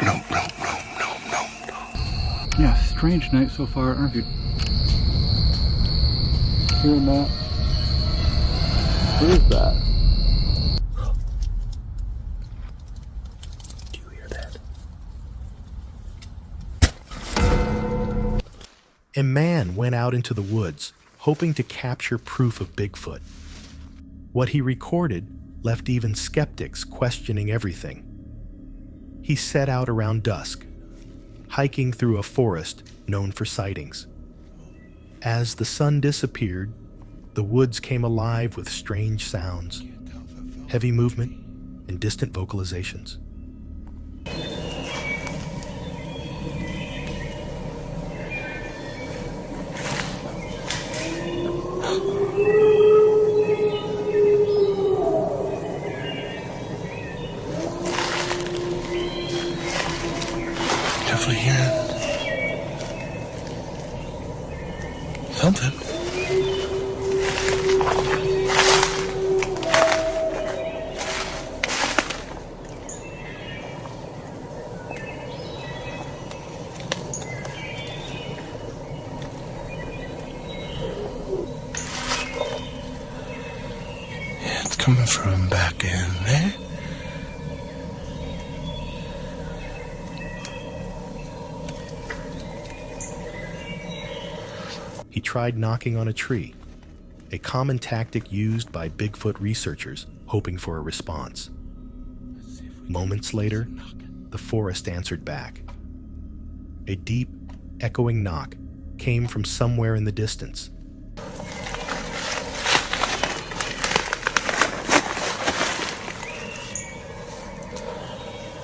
No. Yeah, strange night so far. I don't know if you hear that. What is that? Do you hear that? A man went out into the woods, hoping to capture proof of Bigfoot. What he recorded left even skeptics questioning everything. He set out around dusk, hiking through a forest known for sightings. As the sun disappeared, the woods came alive with strange sounds, heavy movement, and distant vocalizations. Definitely hearing something. Yeah, it's coming from back in there. He tried knocking on a tree, a common tactic used by Bigfoot researchers hoping for a response. Moments later, the forest answered back. A deep, echoing knock came from somewhere in the distance.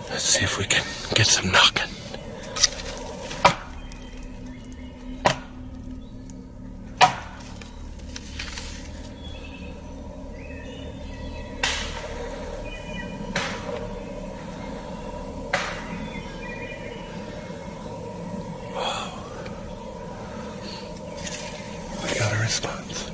Let's see if we can get some knocking. We got a response.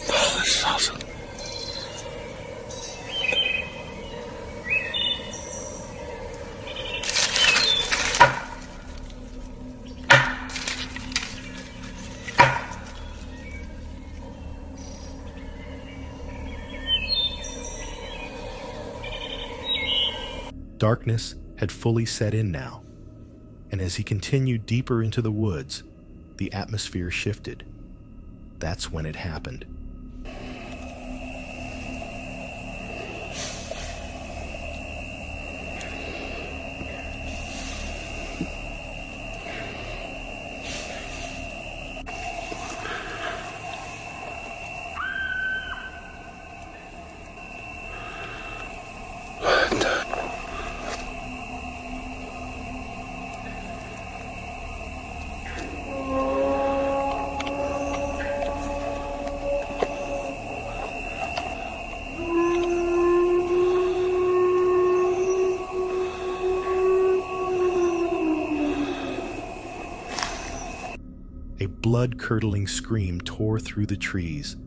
Oh, this is awesome. Darkness had fully set in now, and as he continued deeper into the woods, the atmosphere shifted. That's when it happened. A blood-curdling scream tore through the trees,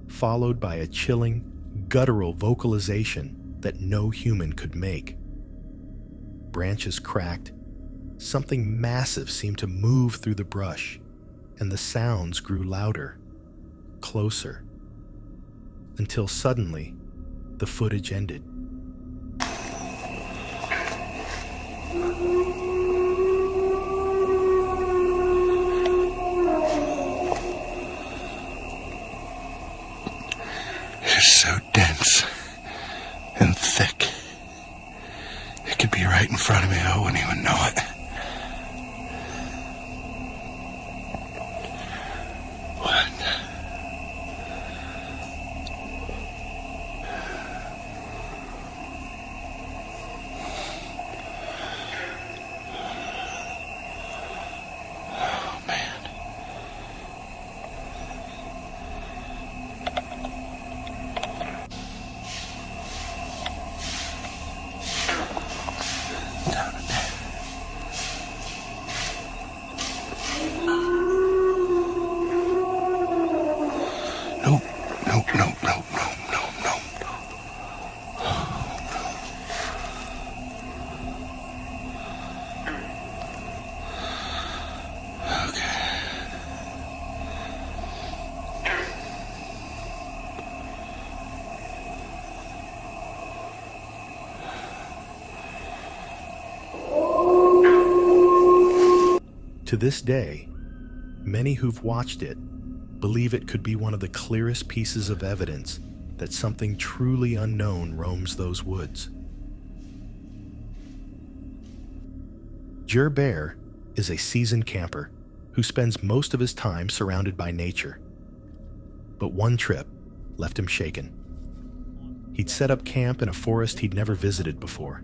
followed by a chilling, guttural vocalization that no human could make. Branches cracked, something massive seemed to move through the brush, and the sounds grew louder, closer, until suddenly the footage ended. It's so dense and thick. It could be right in front of me. I wouldn't even know it. What? no, no, no, no, no. Okay. To this day, many who've watched it believe it could be one of the clearest pieces of evidence that something truly unknown roams those woods. Jer Bear is a seasoned camper who spends most of his time surrounded by nature. But one trip left him shaken. He'd set up camp in a forest he'd never visited before.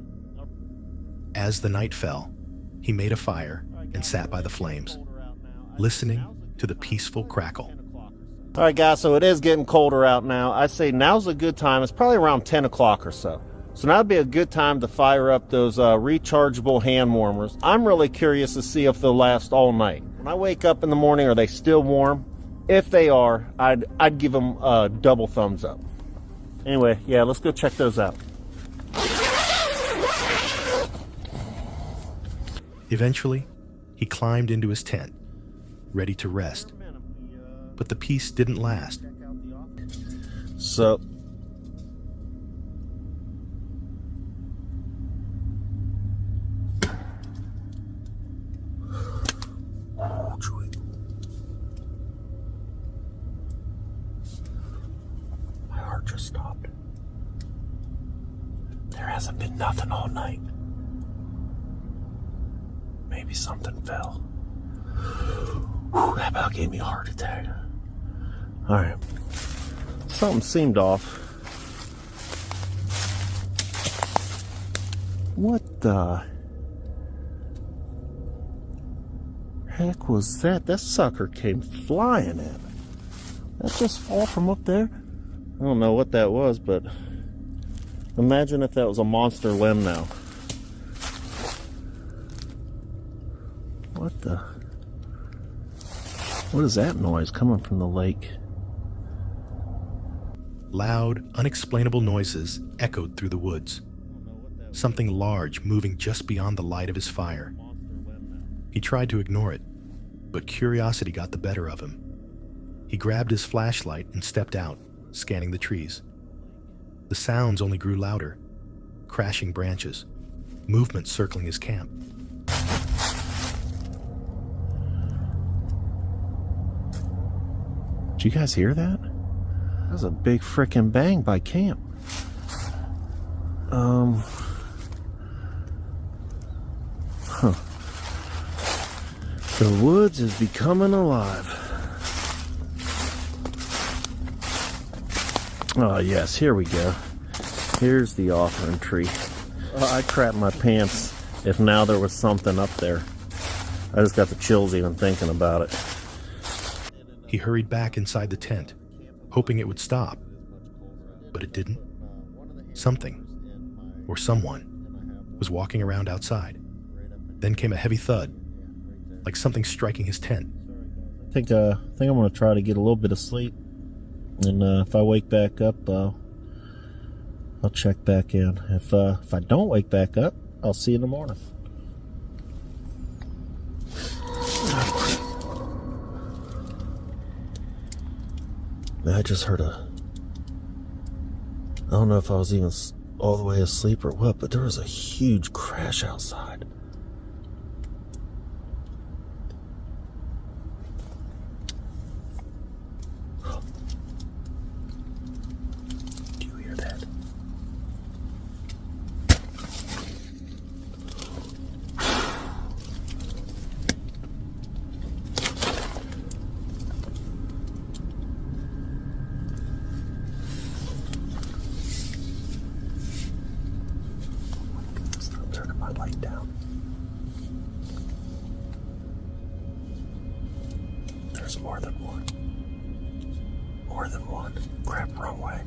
As the night fell, he made a fire and sat by the flames, listening to the peaceful crackle. All right, guys, so it is getting colder out now. I say now's a good time. It's probably around 10 o'clock or so. So now would be a good time to fire up those rechargeable hand warmers. I'm really curious to see if they'll last all night. When I wake up in the morning, are they still warm? If they are, I'd give them a double thumbs up. Anyway, yeah, let's go check those out. Eventually, he climbed into his tent, ready to rest. But the peace didn't last. So, my heart just stopped. There hasn't been nothing all night. Maybe something fell. Whew, that about gave me a heart attack. Alright. Something seemed off. What the heck was that? That sucker came flying at me. That just fall from up there? I don't know what that was, but imagine if that was a monster limb now. What the? What is that noise coming from the lake? Loud, unexplainable noises echoed through the woods. Something large moving just beyond the light of his fire. He tried to ignore it, but curiosity got the better of him. He grabbed his flashlight and stepped out, scanning the trees. The sounds only grew louder. Crashing branches, movement circling his camp. Did you guys hear that? That was a big frickin' bang by camp. The woods is becoming alive. Oh yes, here we go. Here's the offering tree. Oh, I crapped my pants if now there was something up there. I just got the chills even thinking about it. He hurried back inside the tent, hoping it would stop. But it didn't. Something, or someone, was walking around outside. Then came a heavy thud, like something striking his tent. I think I'm going to try to get a little bit of sleep. And if I wake back up, I'll check back in. If I don't wake back up, I'll see you in the morning. I just heard I don't know if I was even all the way asleep or what, but there was a huge crash outside. Do you hear that? Light down. There's more than one. More than one. Crap, wrong way.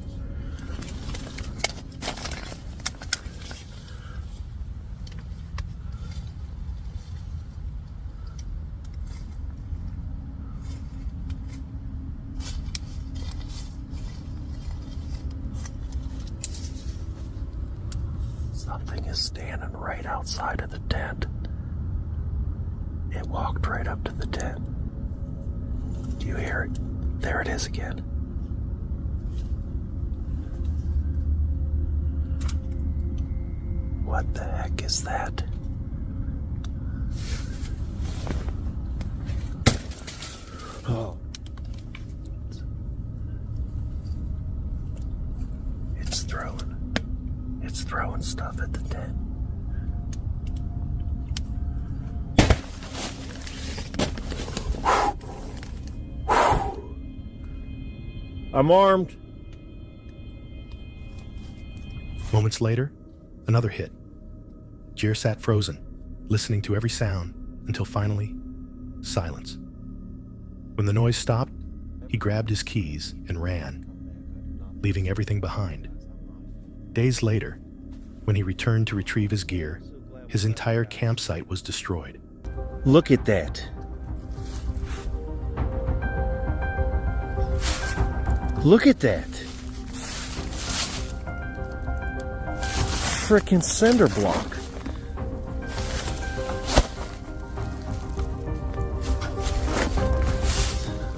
Something is standing right outside of the tent. It walked right up to the tent. Do you hear it? There it is again. What the heck is that? Oh. It's throwing stuff at the tent. I'm armed. Moments later, another hit. Jer sat frozen, listening to every sound until finally, silence. When the noise stopped, he grabbed his keys and ran, leaving everything behind. Days later, when he returned to retrieve his gear, his entire campsite was destroyed. Look at that. Look at that. Frickin' cinder block.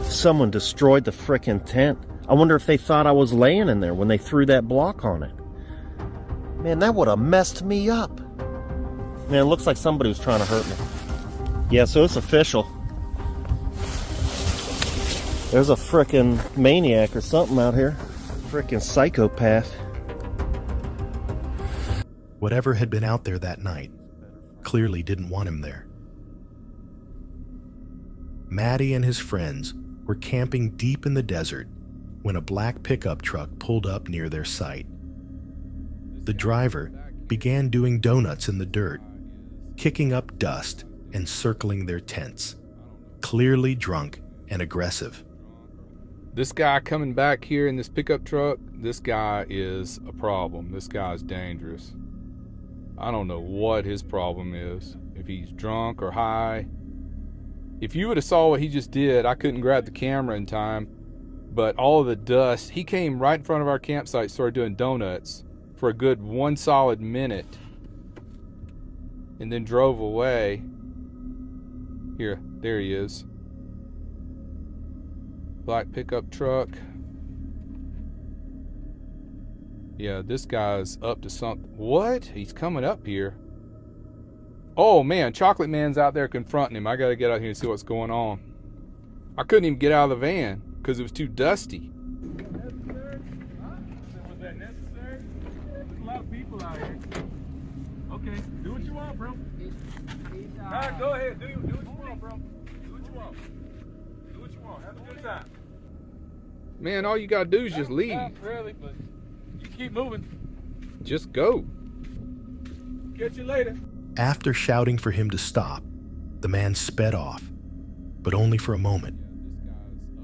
Someone destroyed the frickin' tent. I wonder if they thought I was laying in there when they threw that block on it. Man, that would have messed me up. Man, it looks like somebody was trying to hurt me. Yeah, so it's official. There's a frickin' maniac or something out here. Frickin' psychopath. Whatever had been out there that night clearly didn't want him there. Matty and his friends were camping deep in the desert when a black pickup truck pulled up near their site. The driver began doing donuts in the dirt, kicking up dust and circling their tents, clearly drunk and aggressive. This guy coming back here in this pickup truck, this guy is a problem. This guy's dangerous. I don't know what his problem is, if he's drunk or high. If you would have saw what he just did, I couldn't grab the camera in time, but all of the dust, he came right in front of our campsite, started doing donuts for a good 1 solid minute, and then drove away. Here, there he is. Black pickup truck. Yeah, this guy's up to something. What? He's coming up here. Oh man, Chocolate Man's out there confronting him. I gotta get out here and see what's going on. I couldn't even get out of the van because it was too dusty. Necessary? Huh? Was that necessary? There's a lot of people out here. Okay, do what you want, bro. Alright, go ahead. Do what you want, bro. Do what you want. Do what you want. Have a good time. Man, all you gotta do is just leave. Not really, but you keep moving. Just go. Catch you later. After shouting for him to stop, the man sped off, but only for a moment.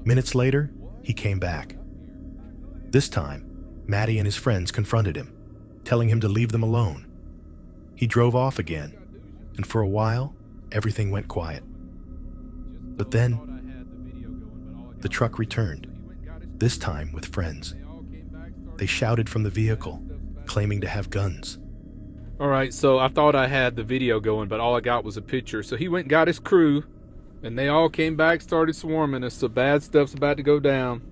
Minutes later, he came back. This time, Matty and his friends confronted him, telling him to leave them alone. He drove off again, and for a while, everything went quiet. But then, the truck returned, this time with friends. They shouted from the vehicle, claiming to have guns. Alright, so I thought I had the video going, but all I got was a picture. So he went and got his crew, and they all came back, started swarming us, so bad stuff's about to go down.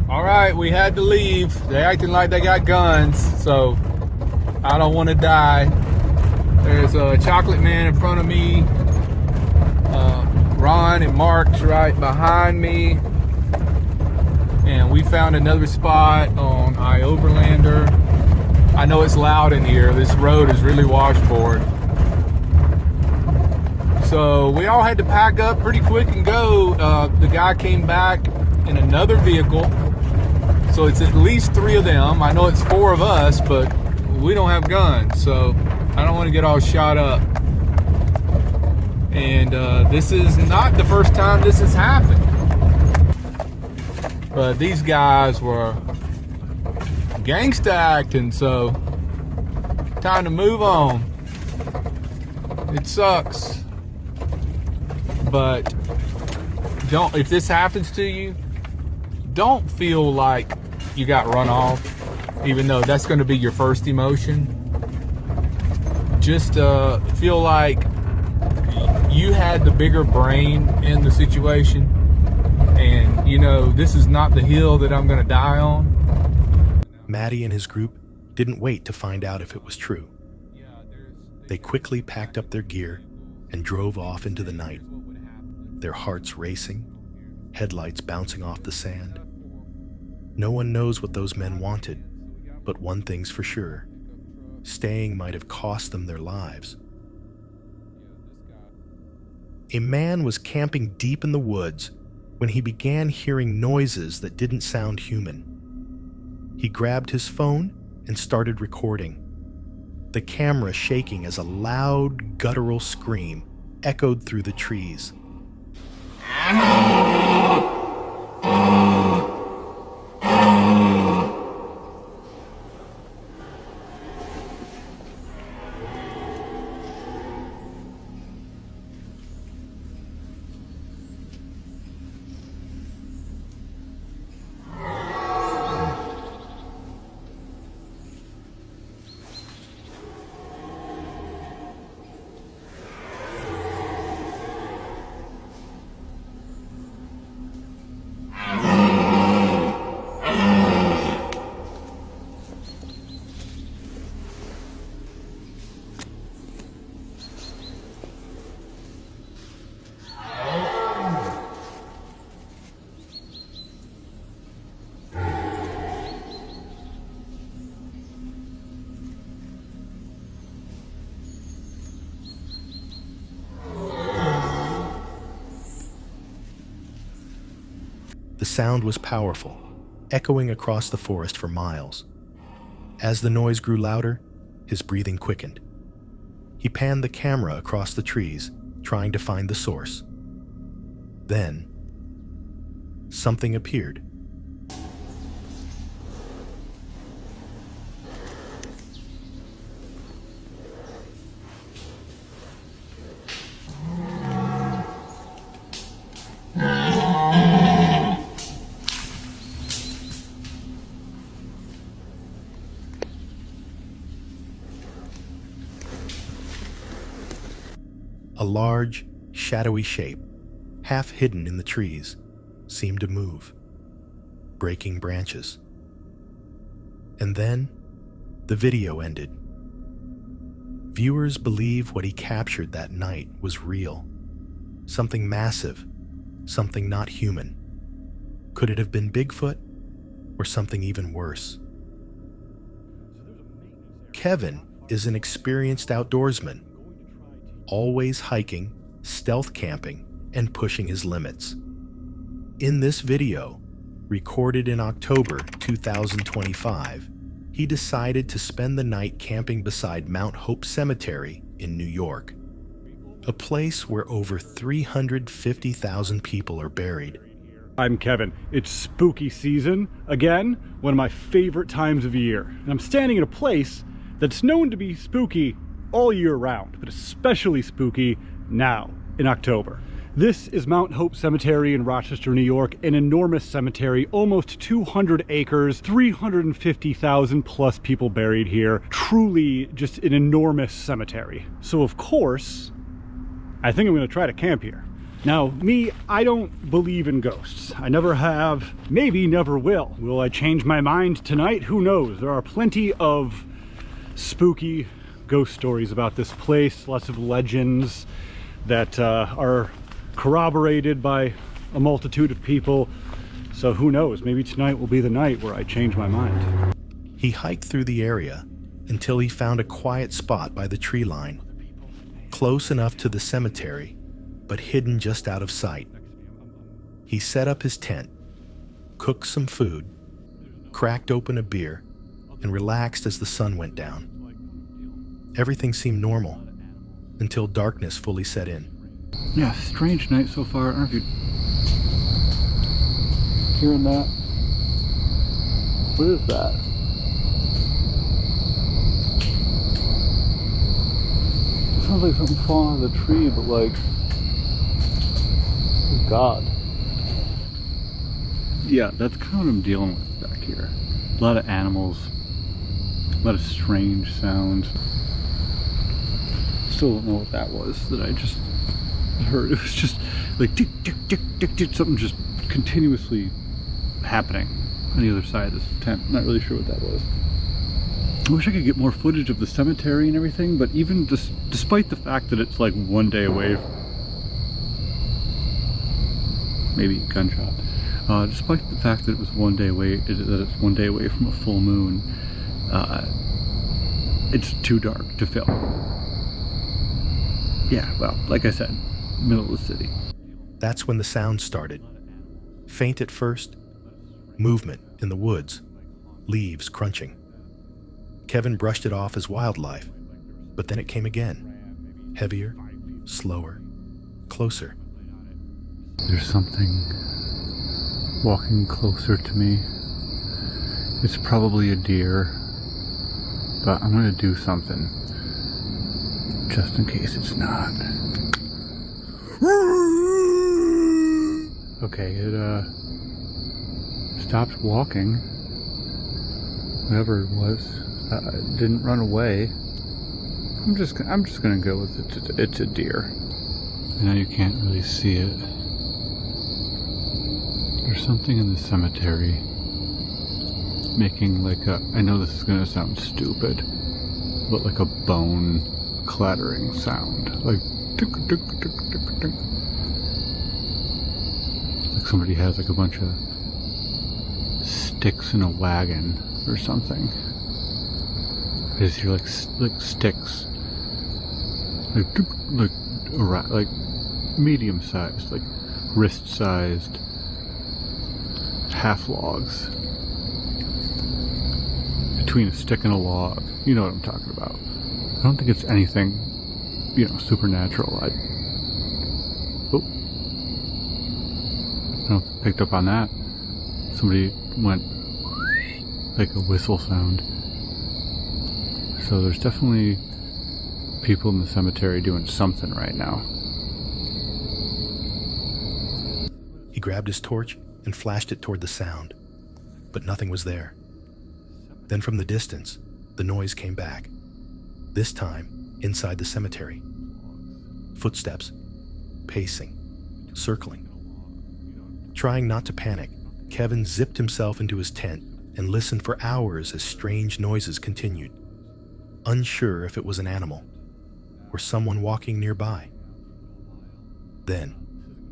Alright, we had to leave. They're acting like they got guns, so I don't want to die. There's a Chocolate Man in front of me. Ron and Mark's right behind me. And we found another spot on Overlander. I know it's loud in here. This road is really washboard. So we all had to pack up pretty quick and go. The guy came back in another vehicle. So it's at least 3 of them. I know it's 4 of us, but we don't have guns. So I don't want to get all shot up. And this is not the first time this has happened. But these guys were gangsta acting, so time to move on. It sucks, but don't, if this happens to you, don't feel like you got run off, even though that's going to be your first emotion. just feel like you had the bigger brain in the situation, and you know, this is not the hill that I'm going to die on. Matty and his group didn't wait to find out if it was true. They quickly packed up their gear and drove off into the night, their hearts racing, headlights bouncing off the sand. No one knows what those men wanted, but one thing's for sure: staying might have cost them their lives. A man was camping deep in the woods when he began hearing noises that didn't sound human. He grabbed his phone and started recording, the camera shaking as a loud, guttural scream echoed through the trees. The sound was powerful, echoing across the forest for miles. As the noise grew louder, his breathing quickened. He panned the camera across the trees, trying to find the source. Then, something appeared. A large, shadowy shape, half hidden in the trees, seemed to move, breaking branches. And then, the video ended. Viewers believe what he captured that night was real. Something massive, something not human. Could it have been Bigfoot, or something even worse? Kevin is an experienced outdoorsman, always hiking, stealth camping, and pushing his limits. In this video, recorded in October 2025, he decided to spend the night camping beside Mount Hope Cemetery in New York, a place where over 350,000 people are buried. I'm Kevin. It's spooky season, again, one of my favorite times of year. And I'm standing in a place that's known to be spooky all year round, but especially spooky now in October. This is Mount Hope Cemetery in Rochester, New York, an enormous cemetery, almost 200 acres, 350,000 plus people buried here. Truly just an enormous cemetery. So of course, I think I'm gonna try to camp here. Now, me, I don't believe in ghosts. I never have, maybe never will. Will I change my mind tonight? Who knows? There are plenty of spooky ghost stories about this place, lots of legends that are corroborated by a multitude of people. So who knows, maybe tonight will be the night where I change my mind. He hiked through the area until he found a quiet spot by the tree line, close enough to the cemetery, but hidden just out of sight. He set up his tent, cooked some food, cracked open a beer, and relaxed as the sun went down. Everything seemed normal until darkness fully set in. Yeah, strange night so far. I don't know if you're hearing that. What is that? It sounds like something falling out of the tree, but like, oh God. Yeah, that's kind of what I'm dealing with back here. A lot of animals, a lot of strange sounds. Still don't know what that was that I just heard. It was just like tick, tick, tick, tick, tick, something just continuously happening on the other side of this tent. Not really sure what that was. I wish I could get more footage of the cemetery and everything, but even despite the fact that it's like 1 day away, maybe gunshot, despite the fact that it was 1 day away, that it's 1 day away from a full moon, it's too dark to film. Yeah, well, like I said, middle of the city. That's when the sound started. Faint at first, movement in the woods, leaves crunching. Kevin brushed it off as wildlife, but then it came again. Heavier, slower, closer. There's something walking closer to me. It's probably a deer, but I'm gonna do something just in case it's not. Okay, it stopped walking. Whatever it was, didn't run away. I'm just gonna go with it. It's a deer. I know you can't really see it. There's something in the cemetery making like a, I know this is gonna sound stupid, but like a bone clattering sound. Like tick, tick, tick, tick, tick. Like somebody has like a bunch of sticks in a wagon or something. I just hear like sticks, like medium sized, like wrist sized half logs between a stick and a log. You know what I'm talking about. I don't think it's anything, supernatural. I don't know if you picked up on that. Somebody went like a whistle sound. So there's definitely people in the cemetery doing something right now. He grabbed his torch and flashed it toward the sound, but nothing was there. Then from the distance, the noise came back, this time inside the cemetery. Footsteps, pacing, circling. Trying not to panic, Kevin zipped himself into his tent and listened for hours as strange noises continued, unsure if it was an animal or someone walking nearby. Then,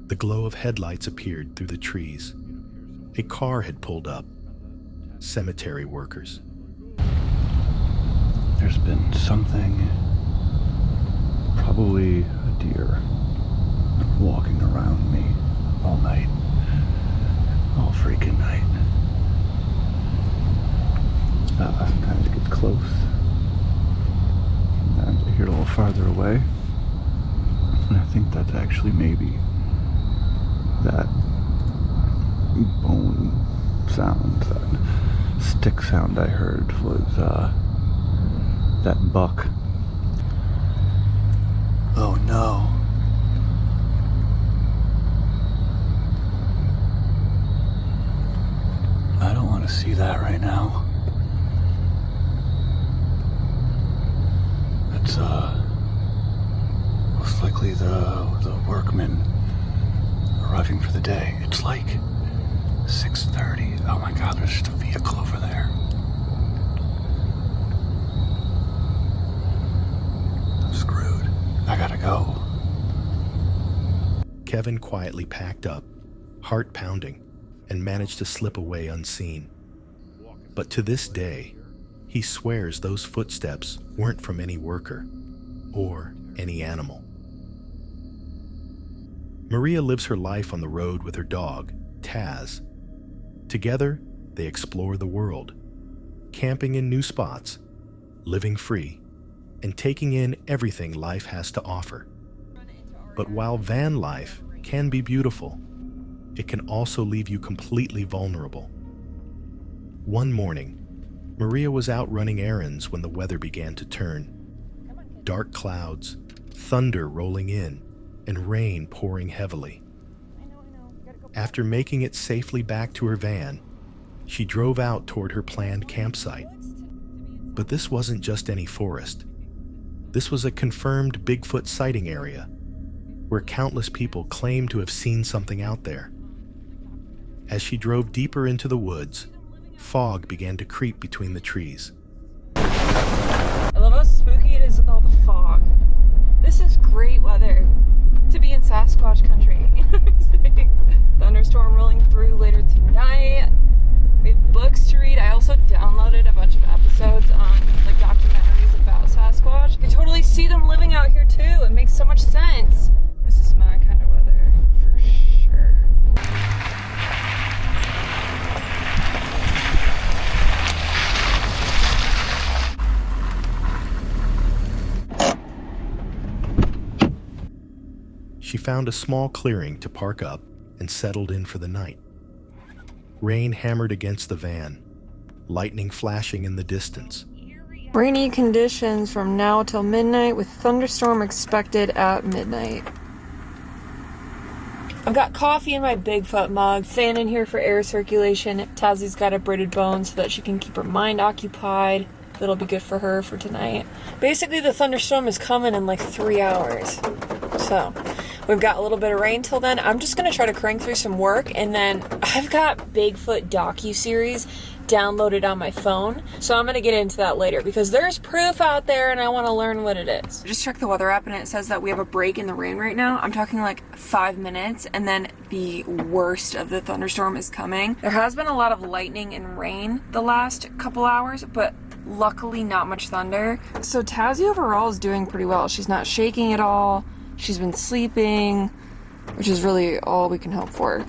the glow of headlights appeared through the trees. A car had pulled up. Cemetery workers. There's been something, probably a deer, walking around me all night. All freaking night. Sometimes it gets close. Sometimes I hear it a little farther away. And I think that's actually maybe that bone sound, that stick sound I heard was that buck. Oh no. I don't want to see that right now. It's most likely the workmen arriving for the day. It's like 6:30. Oh my god, there's just a vehicle over there. I'm screwed. I gotta go. Kevin quietly packed up, heart pounding, and managed to slip away unseen. But to this day, he swears those footsteps weren't from any worker or any animal. Maria lives her life on the road with her dog, Taz. Together, they explore the world, camping in new spots, living free, and taking in everything life has to offer. But while van life can be beautiful, it can also leave you completely vulnerable. One morning, Maria was out running errands when the weather began to turn. Dark clouds, thunder rolling in, and rain pouring heavily. After making it safely back to her van, she drove out toward her planned campsite. But this wasn't just any forest. This was a confirmed Bigfoot sighting area, where countless people claimed to have seen something out there. As she drove deeper into the woods, fog began to creep between the trees. I love how spooky it is with all the fog. This is great weather to be in Sasquatch country. Thunderstorm rolling through later tonight. We have books to read. I also downloaded a bunch of episodes on like documentaries about Sasquatch. You can totally see them living out here too. It makes so much sense. This is my kind of weather for sure. She found a small clearing to park up and settled in for the night. Rain hammered against the van, lightning flashing in the distance. Rainy conditions from now till midnight with thunderstorm expected at midnight. I've got coffee in my Bigfoot mug, fan in here for air circulation. Tazzie's got a braided bone so that she can keep her mind occupied. That'll be good for her for tonight. Basically, the thunderstorm is coming in like 3 hours. So, we've got a little bit of rain till then. I'm just going to try to crank through some work, and then I've got Bigfoot docuseries downloaded on my phone. So I'm going to get into that later because there's proof out there and I want to learn what it is. I just checked the weather app and it says that we have a break in the rain right now. I'm talking like 5 minutes and then the worst of the thunderstorm is coming. There has been a lot of lightning and rain the last couple hours, but luckily not much thunder. So Tazzy overall is doing pretty well. She's not shaking at all. She's been sleeping, which is really all we can hope for.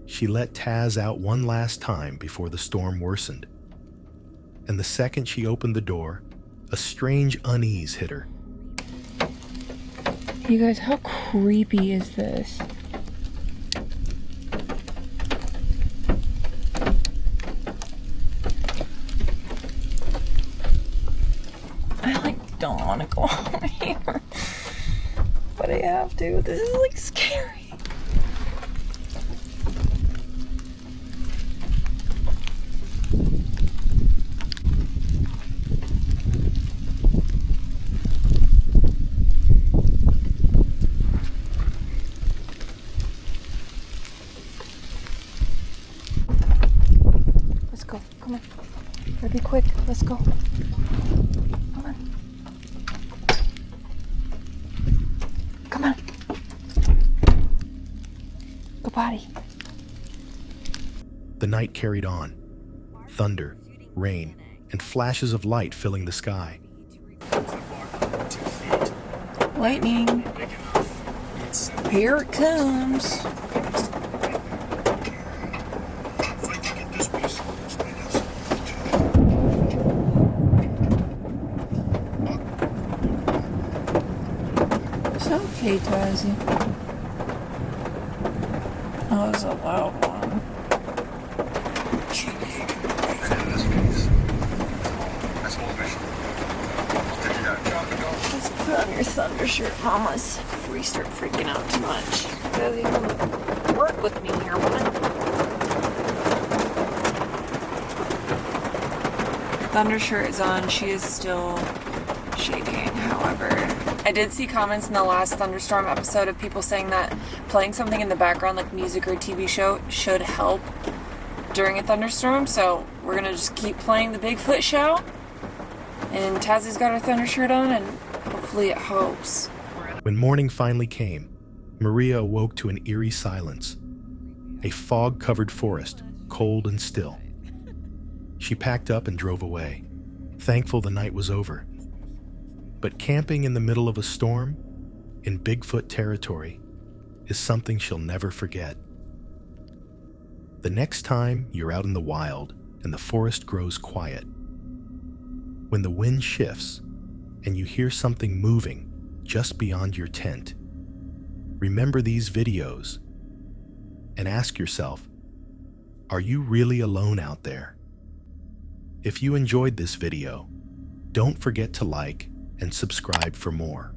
She let Taz out one last time before the storm worsened. And the second she opened the door, a strange unease hit her. You guys, how creepy is this? I don't want to go home here. But I have to. This is scary. Let's go. Come on. Gotta be quick. Let's go. Come on. Come on. Go potty. The night carried on. Thunder, rain, and flashes of light filling the sky. Lightning. Here it comes. It's okay, Tazzy. Oh, that was a loud one. Let's put on your thunder shirt, mamas, before you start freaking out too much. Tazzy, come work with me here, woman. Thunder shirt is on. She is still shaking, however. I did see comments in the last thunderstorm episode of people saying that playing something in the background like music or TV show should help during a thunderstorm, so we're gonna just keep playing the Bigfoot show. And Tazzy's got her thunder shirt on and hopefully it helps. When morning finally came, Maria awoke to an eerie silence. A fog-covered forest, cold and still. She packed up and drove away, thankful the night was over. But camping in the middle of a storm, in Bigfoot territory, is something she'll never forget. The next time you're out in the wild and the forest grows quiet, when the wind shifts and you hear something moving just beyond your tent, remember these videos and ask yourself, are you really alone out there? If you enjoyed this video, don't forget to like and subscribe for more.